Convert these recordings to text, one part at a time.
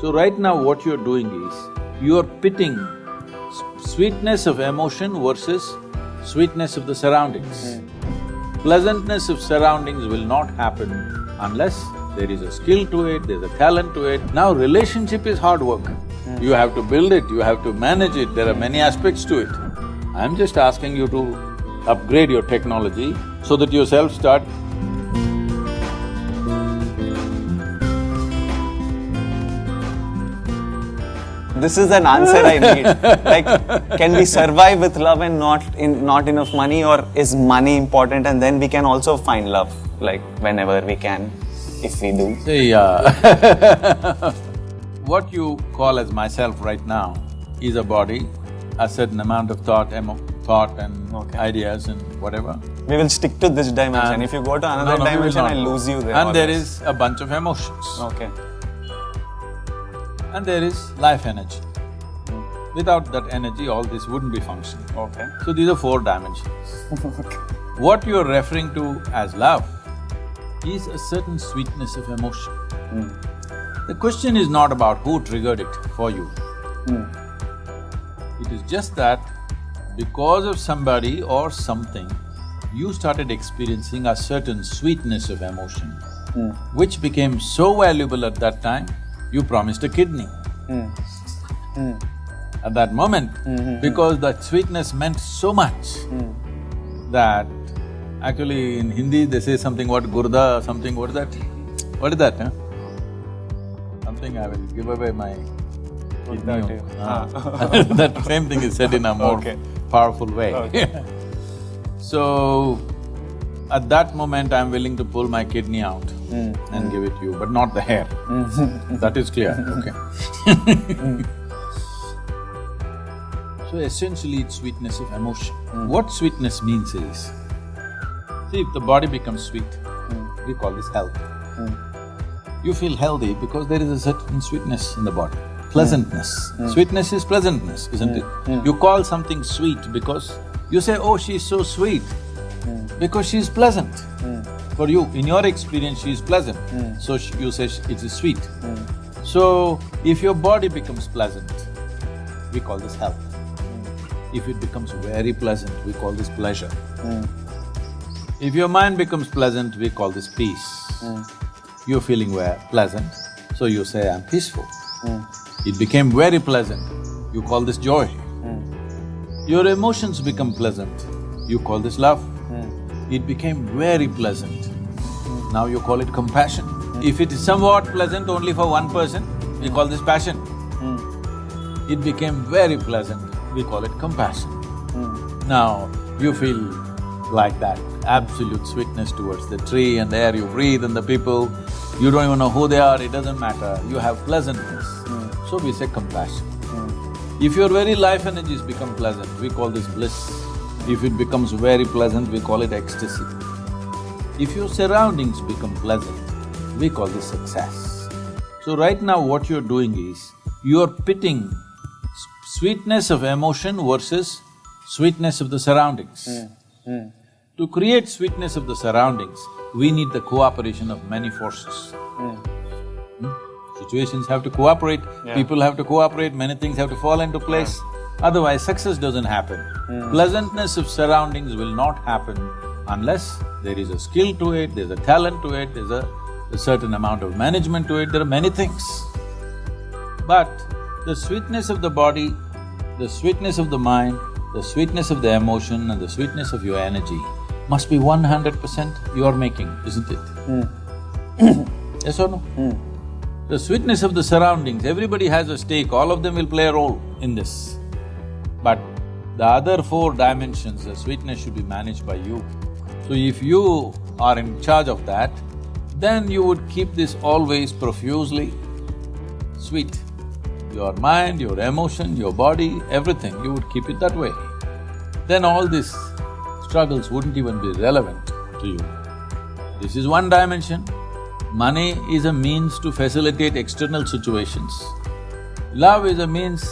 So right now what you're doing is, you're pitting sweetness of emotion versus sweetness of the surroundings. Pleasantness of surroundings will not happen unless there is a skill to it, there's a talent to it. Now relationship is hard work. You have to build it, you have to manage it, there are many aspects to it. I'm just asking you to upgrade your technology so that your self-start. This is an answer I need. Like, can we survive with love and not enough money, or is money important and then we can also find love, like whenever we can, if we do? See, what you call as myself right now is a body, a certain amount of thought and ideas and whatever. We will stick to this dimension. If you go to another dimension, I'll lose you there. And there is a bunch of emotions. Okay. And there is life energy. Without that energy, all this wouldn't be functioning. Okay. So these are four dimensions. What you're referring to as love is a certain sweetness of emotion. The question is not about who triggered it for you. It is just that because of somebody or something, you started experiencing a certain sweetness of emotion, which became so valuable at that time, you promised a kidney. At that moment, because that sweetness meant so much that actually in Hindi they say something, what, gurda, something, what is that? What is that, huh? Something I will give away my kidney. That same thing is said in a more powerful way. So, at that moment I'm willing to pull my kidney out and give it to you, but not the hair. That is clear, okay. So essentially it's sweetness of emotion. What sweetness means is, see, if the body becomes sweet, we call this health. You feel healthy because there is a certain sweetness in the body, pleasantness. Sweetness is pleasantness, isn't it? You call something sweet because you say, oh, she's so sweet, because she's pleasant. For you, in your experience, she is pleasant, so you say it is sweet. So, if your body becomes pleasant, we call this health. If it becomes very pleasant, we call this pleasure. If your mind becomes pleasant, we call this peace. You're feeling pleasant, so you say, I'm peaceful. It became very pleasant, you call this joy. Your emotions become pleasant, you call this love. It became very pleasant, now you call it compassion. If it is somewhat pleasant only for one person, we call this passion. It became very pleasant, we call it compassion. Now, you feel like that, absolute sweetness towards the tree and the air you breathe and the people, you don't even know who they are, it doesn't matter, you have pleasantness. So we say compassion. If your very life energies become pleasant, we call this bliss. If it becomes very pleasant, we call it ecstasy. If your surroundings become pleasant, we call this success. So right now what you're doing is, you're pitting sweetness of emotion versus sweetness of the surroundings. To create sweetness of the surroundings, we need the cooperation of many forces. Situations have to cooperate, people have to cooperate, many things have to fall into place. Otherwise, success doesn't happen. Pleasantness of surroundings will not happen unless there is a skill to it, there's a talent to it, there's a certain amount of management to it, there are many things. But the sweetness of the body, the sweetness of the mind, the sweetness of the emotion and the sweetness of your energy must be 100% you are making, isn't it? Yes or no? The sweetness of the surroundings, everybody has a stake, all of them will play a role in this. But the other four dimensions, the sweetness should be managed by you. So if you are in charge of that, then you would keep this always profusely sweet. Your mind, your emotion, your body, everything, you would keep it that way. Then all these struggles wouldn't even be relevant to you. This is one dimension. Money is a means to facilitate external situations. Love is a means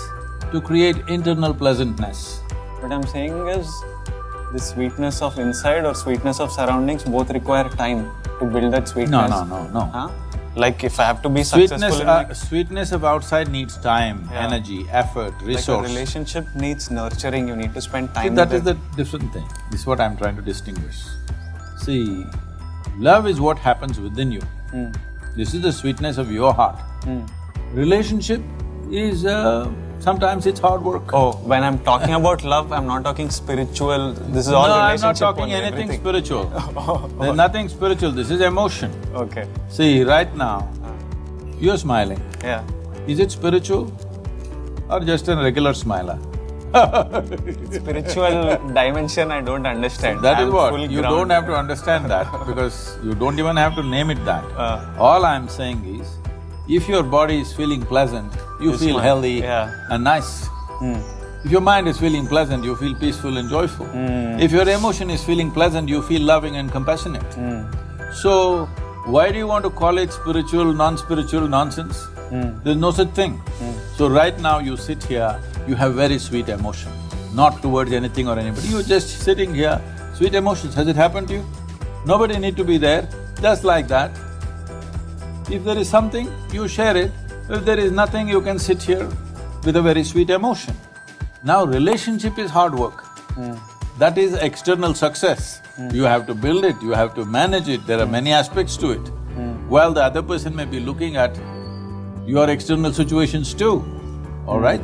to create internal pleasantness. What I'm saying is, the sweetness of inside or sweetness of surroundings both require time to build that sweetness. No. Huh? Like if I have to be successful in my… Sweetness of outside needs time, Yeah. energy, effort, Like resource. a relationship needs nurturing, you need to spend See, time that with is the it. different thing. This is what I'm trying to distinguish. See, love is what happens within you. This is the sweetness of your heart. Relationship is… sometimes it's hard work. Oh, when I'm talking about love, I'm not talking spiritual, this is all No, I'm relationship not talking only, anything everything. spiritual. There's nothing spiritual, this is emotion. Okay, See, right now, you're smiling. yeah. Is it spiritual or just a regular smiler? Spiritual dimension I don't understand. That is I'm what, full you ground. don't have to understand that because you don't even have to name it that. All I'm saying is, if your body is feeling pleasant, you feel smile. healthy Yeah. and nice. If your mind is feeling pleasant, you feel peaceful and joyful. If your emotion is feeling pleasant, you feel loving and compassionate. So, why do you want to call it spiritual, non-spiritual nonsense? There's no such thing. So right now you sit here, you have very sweet emotion, not towards anything or anybody, you're just sitting here, sweet emotions. Has it happened to you? Nobody need to be there, just like that. If there is something, you share it. If there is nothing, you can sit here with a very sweet emotion. Now relationship is hard work. That is external success. You have to build it, you have to manage it, there are many aspects to it. While the other person may be looking at your external situations too, all right?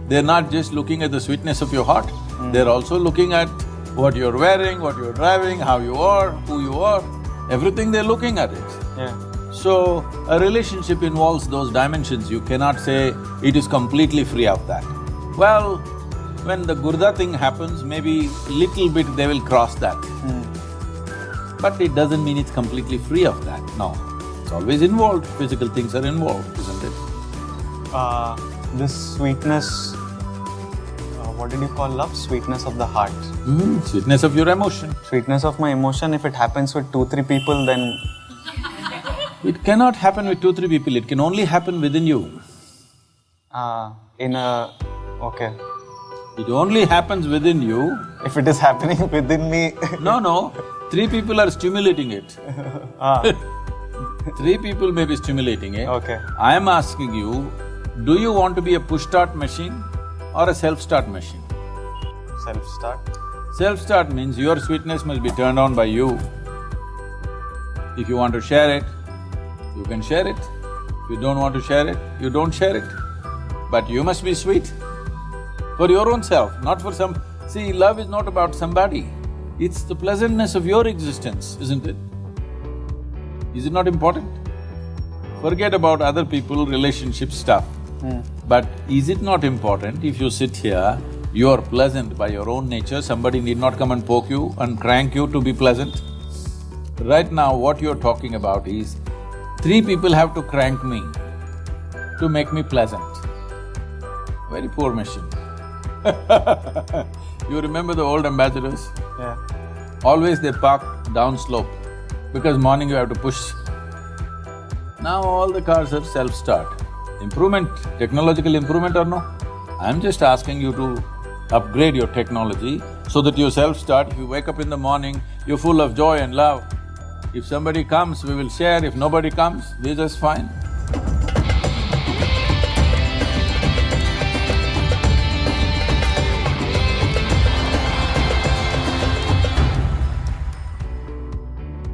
They're not just looking at the sweetness of your heart, they're also looking at what you're wearing, what you're driving, how you are, who you are, everything they're looking at it. Yeah. So, a relationship involves those dimensions, you cannot say it is completely free of that. Well, when the Gurda thing happens, maybe little bit they will cross that. But it doesn't mean it's completely free of that, no. It's always involved, physical things are involved, isn't it? This sweetness, what did you call love? Sweetness of the heart. Sweetness of your emotion. Sweetness of my emotion, if it happens with 2-3 people, then… It cannot happen with 2-3 people, it can only happen within you. Okay. It only happens within you. If it is happening within me… No, 3 people are stimulating it. 3 people may be stimulating it. Okay. I am asking you, do you want to be a push-start machine or a self-start machine? Self-start? Self-start means your sweetness must be turned on by you. If you want to share it, you can share it. If you don't want to share it, you don't share it. But you must be sweet for your own self, not for some… See, love is not about somebody, it's the pleasantness of your existence, isn't it? Is it not important? Forget about other people, relationship stuff. But is it not important if you sit here, you are pleasant by your own nature, somebody need not come and poke you and crank you to be pleasant? Right now, what you're talking about is, 3 people have to crank me to make me pleasant. Very poor machine. You remember the old ambassadors? Yeah. Always they park down slope, because morning you have to push. Now all the cars are self-start. Improvement, technological improvement or no? I'm just asking you to upgrade your technology so that you self-start. If you wake up in the morning, you're full of joy and love. If somebody comes, we will share. If nobody comes, we're just fine.